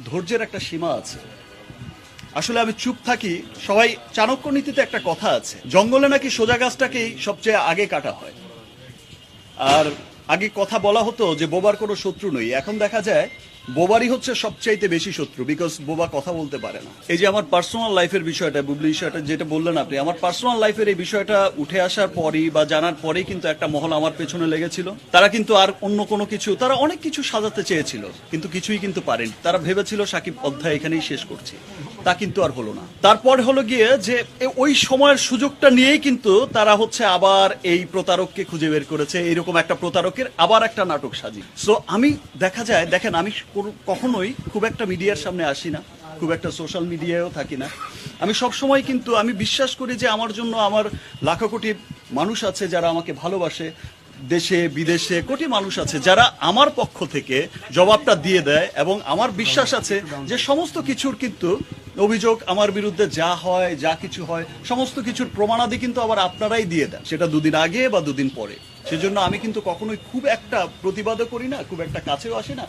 ধৈর্যের একটা সীমা আছে। আসলে আমি চুপ থাকি। সবাই চাণক্য নীতিতে একটা কথা আছে, জঙ্গলে নাকি সোজা গাছটাকেই সবচেয়ে আগে কাটা হয়। আর আগে কথা বলা হতো যে বোবার কোনো শত্রু নই, এখন দেখা যায় বোবারই হচ্ছে সবচাইতে বেশি শত্রু, বিকজ বোবা কথা বলতে পারে না। এই যে আমার পার্সোনাল লাইফের বিষয়টা, বুবলি বিষয়টা যেটা বললেন আপনি, আমার পার্সোনাল লাইফের এই বিষয়টা উঠে আসার পরই বা জানার পরেই কিন্তু একটা মহল আমার পেছনে লেগেছিল। তারা কিন্তু আর অন্য কোনো কিছু, তারা অনেক কিছু সাজাতে চেয়েছিল, কিন্তু কিছুই কিন্তু পারেনি। তারা ভেবেছিল সাকিব অধ্যায় এখানেই শেষ করছি, তা কিন্তু আর হলো না। তারপর হলো গিয়ে যে ওই সময়ের সুযোগটা নিয়েই কিন্তু তারা হচ্ছে আবার এই প্রতারককে খুঁজে বের করেছে, এইরকম একটা প্রতারকের আবার একটা নাটক সাজি। সো আমি দেখা যায়, দেখেন আমি কখনোই খুব একটা মিডিয়ার সামনে আসি না, খুব একটা সোশ্যাল মিডিয়ায়ও থাকি না। আমি সব সময় কিন্তু আমি বিশ্বাস করি যে আমার জন্য আমার লাখো কোটি মানুষ আছে যারা আমাকে ভালোবাসে, দেশে বিদেশে কোটি মানুষ আছে যারা আমার পক্ষ থেকে জবাবটা দিয়ে দেয়, এবং আমার বিশ্বাস আছে যে সমস্ত কিছুর কিন্তু অভিযোগ আমার বিরুদ্ধে যা হয়, যা কিছু হয়, সমস্ত কিছুর প্রমাণাদি কিন্তু আবার আপনারাই দিয়ে দেন, সেটা দুদিন আগে বা দুদিন পরে। সেজন্য আমি কিন্তু কখনোই খুব একটা প্রতিবাদও করি না, খুব একটা কাছেও আসি না।